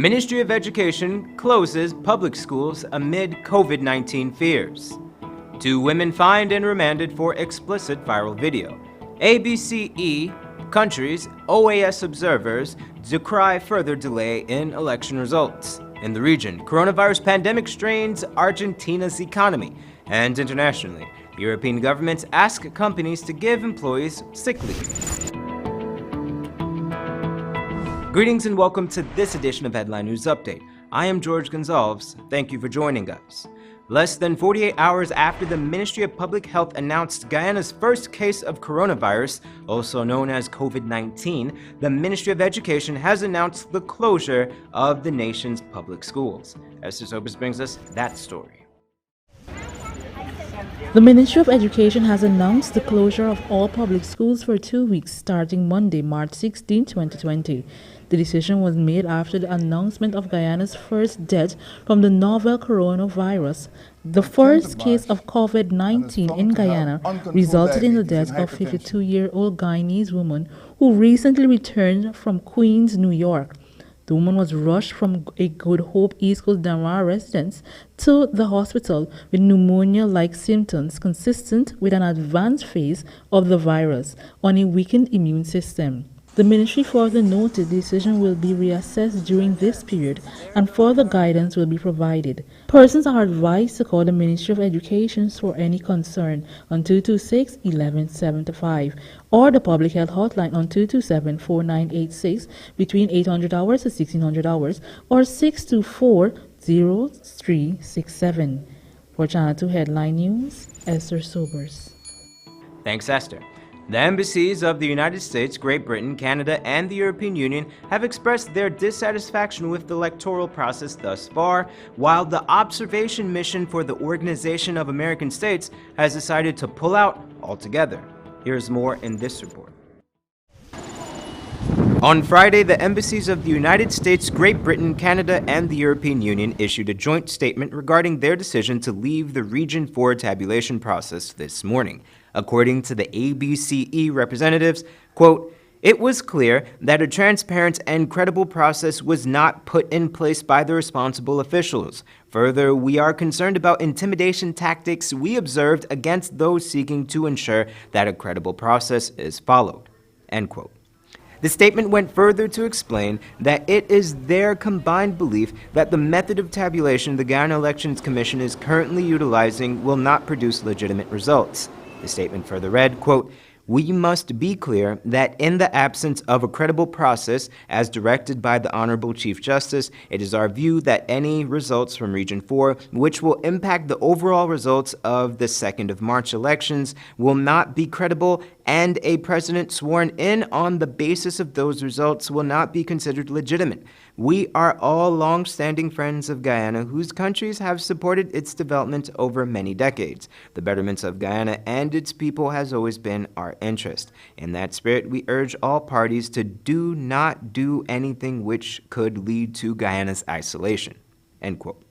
Ministry of Education closes public schools amid COVID-19 fears. 2 women fined and remanded for explicit viral video. ABCE countries, OAS observers decry further delay in election results. In the region, coronavirus pandemic strains Argentina's economy. And internationally, European governments ask companies to give employees sick leave. Greetings and welcome to this edition of Headline News Update. I am George Gonzalez. Thank you for joining us. Less than 48 hours after the Ministry of Public Health announced Guyana's first case of coronavirus, also known as COVID-19, the Ministry of Education has announced the closure of the nation's public schools. Esther Sobers brings us that story. The Ministry of Education has announced the closure of all public schools for 2 weeks starting Monday, March 16, 2020. The decision was made after the announcement of Guyana's first death from the novel coronavirus. The first case of COVID-19 in Guyana resulted in the death of a 52-year-old Guyanese woman who recently returned from Queens, New York. The woman was rushed from a Good Hope East Coast Damara residence to the hospital with pneumonia-like symptoms consistent with an advanced phase of the virus on a weakened immune system. The ministry further noted the decision will be reassessed during this period and further guidance will be provided. Persons are advised to call the Ministry of Education for any concern on 226-1175 or the Public Health Hotline on 227-4986 between 800 hours to 1600 hours or 624-0367. For Channel 2 Headline News, Esther Sobers. Thanks, Esther. The embassies of the United States, Great Britain, Canada, and the European Union have expressed their dissatisfaction with the electoral process thus far, while the observation mission for the Organization of American States has decided to pull out altogether. Here's more in this report. On Friday, the embassies of the United States, Great Britain, Canada, and the European Union issued a joint statement regarding their decision to leave the Region 4 tabulation process this morning. According to the ABCE representatives, quote, "It was clear that a transparent and credible process was not put in place by the responsible officials. Further, we are concerned about intimidation tactics we observed against those seeking to ensure that a credible process is followed." End quote. The statement went further to explain that it is their combined belief that the method of tabulation the Guyana Elections Commission is currently utilizing will not produce legitimate results. The statement further read, quote, "We must be clear that in the absence of a credible process, as directed by the Honorable Chief Justice, it is our view that any results from Region 4, which will impact the overall results of the 2nd of March elections, will not be credible, and a president sworn in on the basis of those results will not be considered legitimate. We are all long-standing friends of Guyana whose countries have supported its development over many decades. The betterment of Guyana and its people has always been our interest. In that spirit, we urge all parties to do not do anything which could lead to Guyana's isolation." End quote.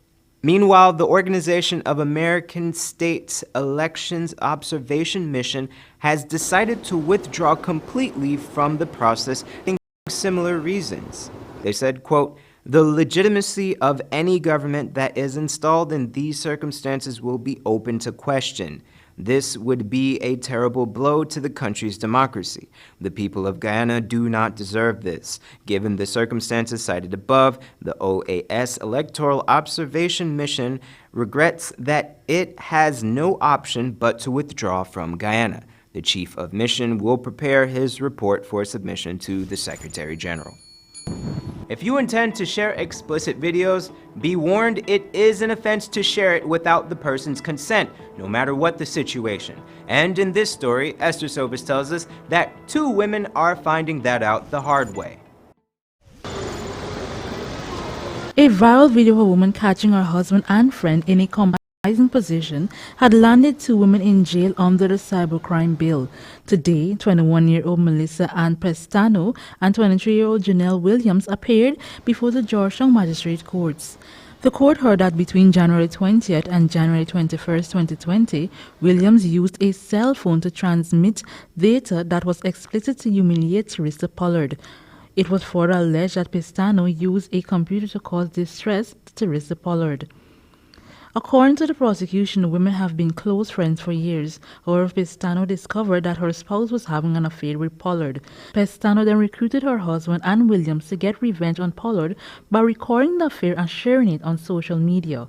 Meanwhile, the Organization of American States Elections Observation Mission has decided to withdraw completely from the process for similar reasons. They said, quote, "The legitimacy of any government that is installed in these circumstances will be open to question. This would be a terrible blow to the country's democracy. The people of Guyana do not deserve this. Given the circumstances cited above, the OAS Electoral Observation Mission regrets that it has no option but to withdraw from Guyana. The Chief of Mission will prepare his report for submission to the Secretary General." If you intend to share explicit videos, be warned it is an offense to share it without the person's consent, no matter what the situation. And in this story, Esther Sobers tells us that 2 women are finding that out the hard way. A viral video of a woman catching her husband and friend in a compromising position had landed 2 women in jail under the Cybercrime bill. Today, 21-year-old Melissa Ann Prestano and 23-year-old Janelle Williams appeared before the Georgetown Magistrate Courts. The court heard that between January 20th and January 21st, 2020, Williams used a cell phone to transmit data that was explicit to humiliate Teresa Pollard. It was further alleged that Pestano used a computer to cause distress to Teresa Pollard. According to the prosecution, the women have been close friends for years. However, Pestano discovered that her spouse was having an affair with Pollard. Pestano then recruited her husband and Williams to get revenge on Pollard by recording the affair and sharing it on social media.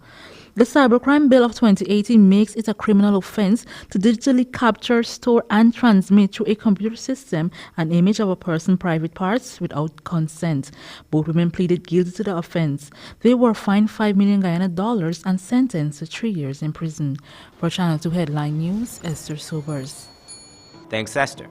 The Cybercrime Bill of 2018 makes it a criminal offense to digitally capture, store, and transmit through a computer system an image of a person's private parts without consent. Both women pleaded guilty to the offense. They were fined $5 million Guyana and sentenced to 3 years in prison. For Channel 2 Headline News, Esther Sobers. Thanks, Esther.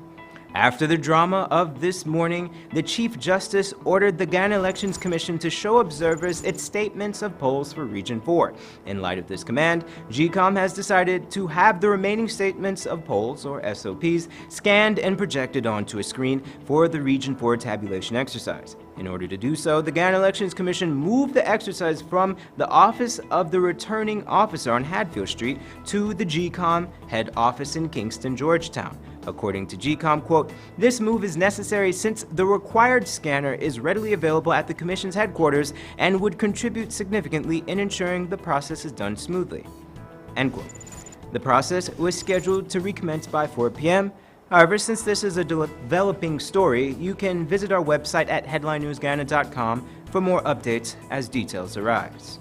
After the drama of this morning, the Chief Justice ordered the Guyana Elections Commission to show observers its statements of polls for Region 4. In light of this command, GCOM has decided to have the remaining statements of polls, or SOPs, scanned and projected onto a screen for the Region 4 tabulation exercise. In order to do so, the Guyana Elections Commission moved the exercise from the office of the returning officer on Hadfield Street to the GCOM head office in Kingston, Georgetown. According to GCOM, quote, "This move is necessary since the required scanner is readily available at the Commission's headquarters and would contribute significantly in ensuring the process is done smoothly." End quote. The process was scheduled to recommence by 4 p.m. However, since this is a developing story, you can visit our website at headlinenewsguyana.com for more updates as details arise.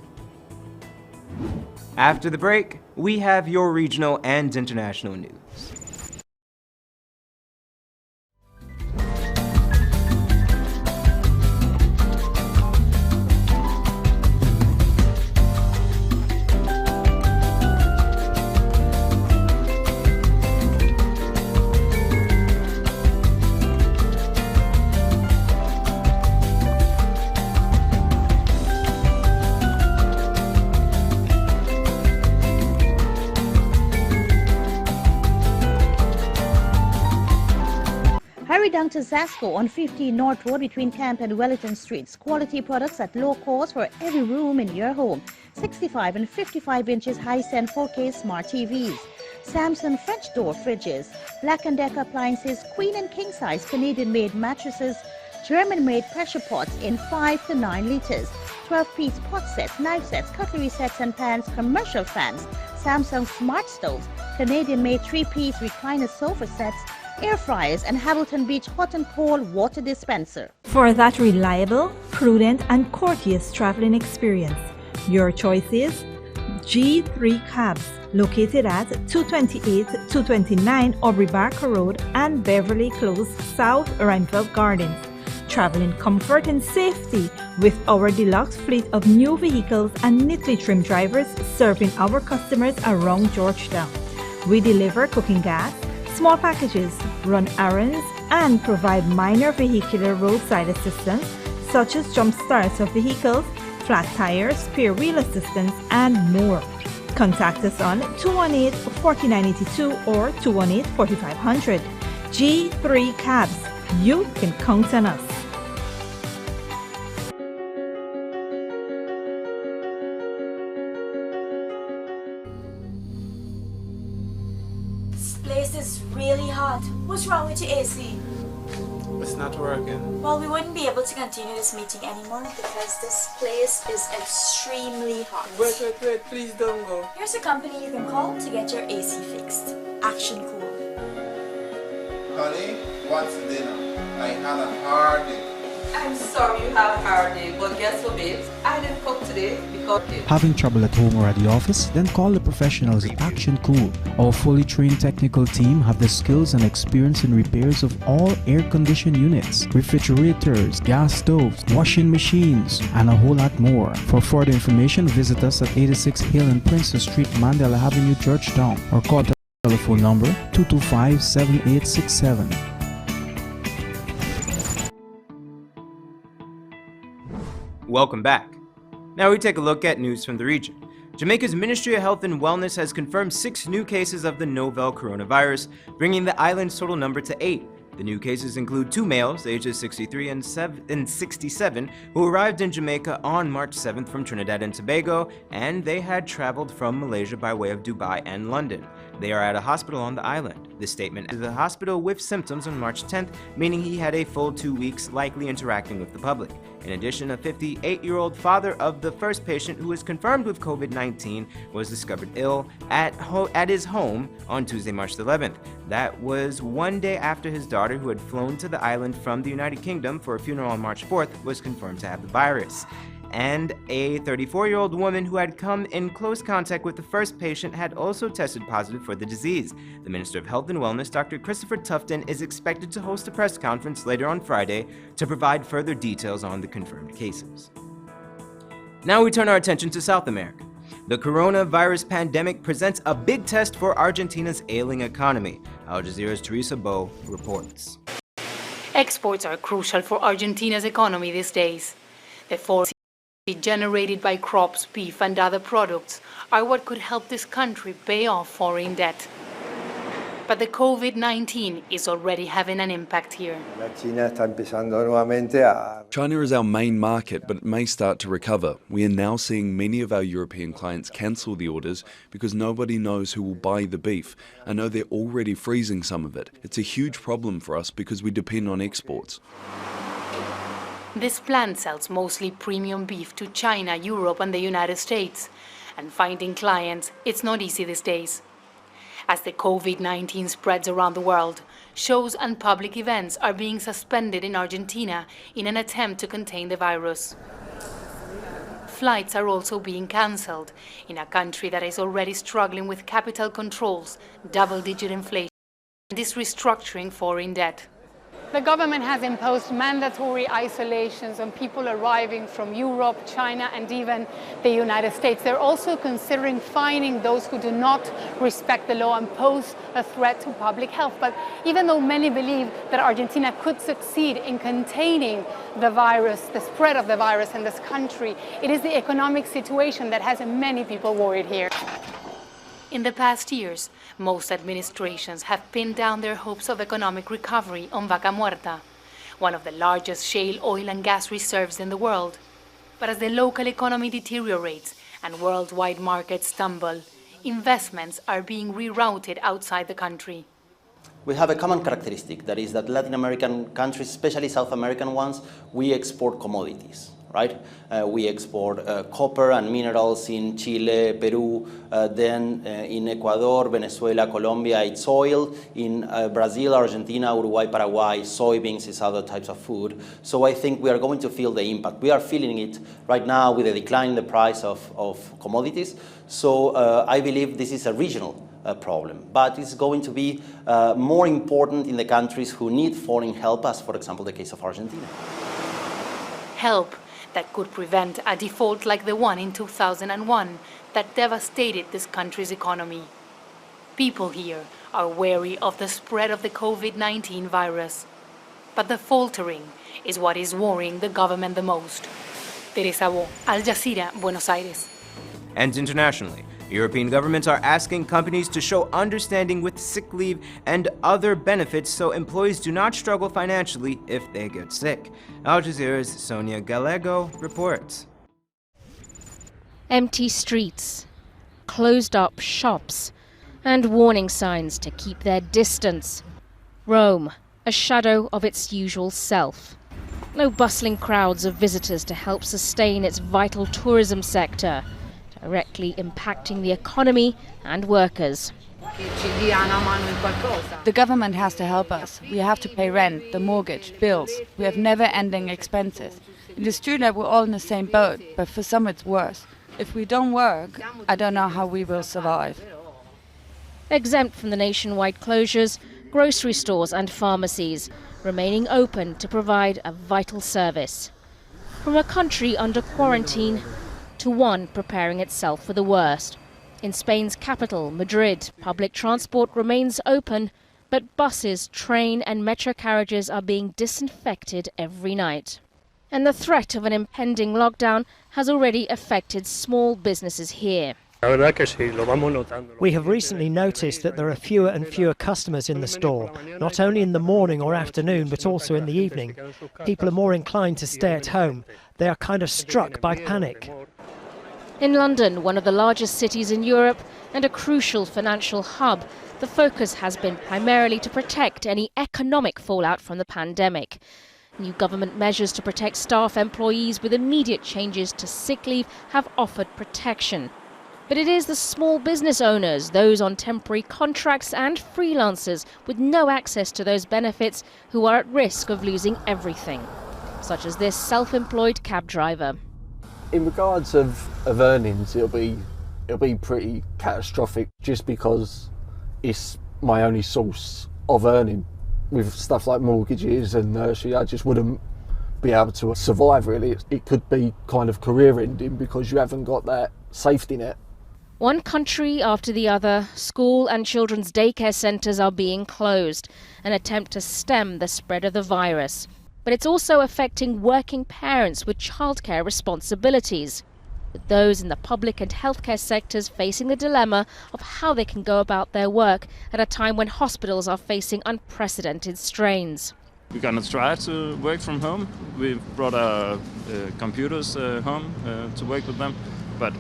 After the break, we have your regional and international news. Hurry down to Zasco on 15 North Road between Camp and Wellington Streets. Quality products at low cost for every room in your home. 65 and 55 inches high-stand 4K smart TVs. Samsung French door fridges. Black & Decker appliances, queen and king size Canadian-made mattresses. German-made pressure pots in 5 to 9 liters. 12-piece pot sets, knife sets, cutlery sets and pans, commercial fans. Samsung smart stoves. Canadian-made 3-piece recliner sofa sets. Air fryers and Hamilton Beach hot and cold water dispenser. For that reliable, prudent and courteous traveling experience, your choice is G3 Cabs, located at 228-229 Aubrey Barker Road and Beverly Close, South Renfrew Gardens. Travel in comfort and safety with our deluxe fleet of new vehicles and neatly trimmed drivers serving our customers around Georgetown. We deliver cooking gas, small packages, run errands, and provide minor vehicular roadside assistance such as jump starts of vehicles, flat tires, spare wheel assistance, and more. Contact us on 218-4982 or 218-4500. G3 Cabs. You can count on us. Place is really hot. What's wrong with your AC? It's not working. Well, we wouldn't be able to continue this meeting anymore because this place is extremely hot. Wait, please don't go. Here's a company you can call to get your AC fixed. Action Cool. Honey, what's dinner? I had a hard day. I'm sorry you have a hard day, but guess what, babes? I didn't cook today because... Having trouble at home or at the office? Then call the professionals at Action Cool. Our fully trained technical team have the skills and experience in repairs of all air-conditioned units, refrigerators, gas stoves, washing machines, and a whole lot more. For further information, visit us at 86 Hill and Princess Street, Mandela Avenue, Georgetown, or call the telephone number 225-7867. Welcome back. Now we take a look at news from the region. Jamaica's Ministry of Health and Wellness has confirmed 6 new cases of the novel coronavirus, bringing the island's total number to 8. The new cases include 2 males, ages 63 and 67, who arrived in Jamaica on March 7th from Trinidad and Tobago, and they had traveled from Malaysia by way of Dubai and London. They are at a hospital on the island. The statement is the hospital with symptoms on March 10th, meaning he had a full 2 weeks likely interacting with the public. In addition, a 58-year-old father of the first patient who was confirmed with COVID-19 was discovered ill at his home on Tuesday, March 11th. That was 1 day after his daughter, who had flown to the island from the United Kingdom for a funeral on March 4th, was confirmed to have the virus. And a 34-year-old woman who had come in close contact with the first patient had also tested positive for the disease. The Minister of Health and Wellness, Dr. Christopher Tufton, is expected to host a press conference later on Friday to provide further details on the confirmed cases. Now we turn our attention to South America. The coronavirus pandemic presents a big test for Argentina's ailing economy. Al Jazeera's Teresa Bo reports. Exports are crucial for Argentina's economy these days. The foreign generated by crops, beef and other products are what could help this country pay off foreign debt. But the COVID-19 is already having an impact here. China is our main market, but it may start to recover. We are now seeing many of our European clients cancel the orders because nobody knows who will buy the beef. I know they're already freezing some of it. It's a huge problem for us because we depend on exports. This plant sells mostly premium beef to China, Europe and the United States. And finding clients, it's not easy these days. As the COVID-19 spreads around the world, shows and public events are being suspended in Argentina in an attempt to contain the virus. Flights are also being cancelled in a country that is already struggling with capital controls, double-digit inflation, and is restructuring foreign debt. The government has imposed mandatory isolations on people arriving from Europe, China, and even the United States. They're also considering fining those who do not respect the law and pose a threat to public health. But even though many believe that Argentina could succeed in containing the virus, the spread of the virus in this country, it is the economic situation that has many people worried here. In the past years, most administrations have pinned down their hopes of economic recovery on Vaca Muerta, one of the largest shale oil and gas reserves in the world. But as the local economy deteriorates and worldwide markets stumble, investments are being rerouted outside the country. We have a common characteristic, that is that Latin American countries, especially South American ones, we export commodities. Right? We export copper and minerals in Chile, Peru, then in Ecuador, Venezuela, Colombia, it's oil. In Brazil, Argentina, Uruguay, Paraguay, soybeans is other types of food. So I think we are going to feel the impact. We are feeling it right now with the decline in the price of commodities. So I believe this is a regional problem, but it's going to be more important in the countries who need foreign help, as for example the case of Argentina. Help that could prevent a default like the one in 2001 that devastated this country's economy. People here are wary of the spread of the COVID-19 virus. But the faltering is what is worrying the government the most. Teresa Bo, Al Jazeera, Buenos Aires. And internationally, European governments are asking companies to show understanding with sick leave and other benefits so employees do not struggle financially if they get sick. Al Jazeera's Sonia Gallego reports. Empty streets, closed-up shops, and warning signs to keep their distance. Rome, a shadow of its usual self. No bustling crowds of visitors to help sustain its vital tourism sector, directly impacting the economy and workers. The government has to help us. We have to pay rent, the mortgage, bills. We have never-ending expenses. It is true that we're all in the same boat, but for some it's worse. If we don't work, I don't know how we will survive. Exempt from the nationwide closures, grocery stores and pharmacies remaining open to provide a vital service. From a country under quarantine to one preparing itself for the worst. In Spain's capital, Madrid, public transport remains open, but buses, train and metro carriages are being disinfected every night. And the threat of an impending lockdown has already affected small businesses here. We have recently noticed that there are fewer and fewer customers in the store, not only in the morning or afternoon, but also in the evening. People are more inclined to stay at home. They are kind of struck by panic. In London, one of the largest cities in Europe and a crucial financial hub, the focus has been primarily to protect any economic fallout from the pandemic. New government measures to protect staff employees with immediate changes to sick leave have offered protection. But it is the small business owners, those on temporary contracts and freelancers with no access to those benefits who are at risk of losing everything, such as this self-employed cab driver. In regards of earnings, it'll be pretty catastrophic just because it's my only source of earning. With stuff like mortgages and nursery, I just wouldn't be able to survive really. It could be kind of career ending because you haven't got that safety net. One country after the other, school and children's daycare centres are being closed, an attempt to stem the spread of the virus. But it's also affecting working parents with childcare responsibilities, with those in the public and healthcare sectors facing the dilemma of how they can go about their work at a time when hospitals are facing unprecedented strains. We're going to try to work from home. We've brought our computers home to work with them, but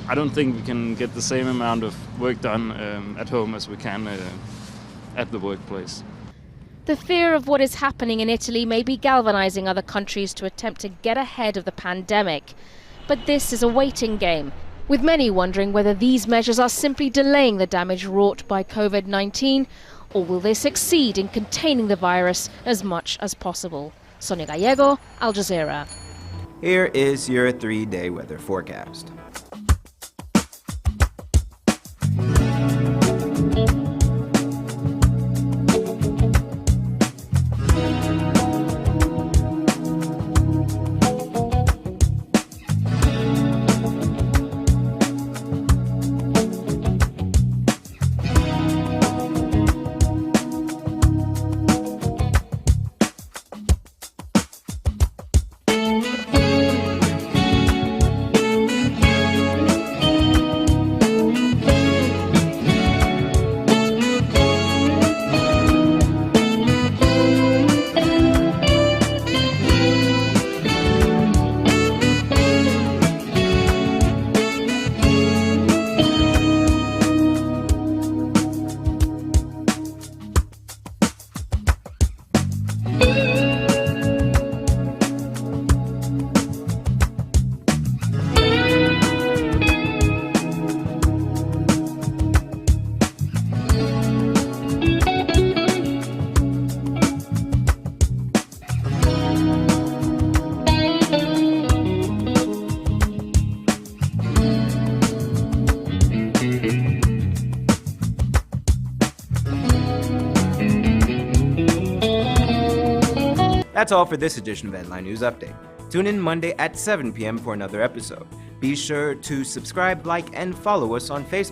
I don't think we can get the same amount of work done at home as we can at the workplace. The fear of what is happening in Italy may be galvanizing other countries to attempt to get ahead of the pandemic. But this is a waiting game, with many wondering whether these measures are simply delaying the damage wrought by COVID-19, or will they succeed in containing the virus as much as possible. Sonia Gallego, Al Jazeera. Here is your 3-day weather forecast. That's all for this edition of Headline News Update. Tune in Monday at 7 p.m. for another episode. Be sure to subscribe, like, and follow us on Facebook.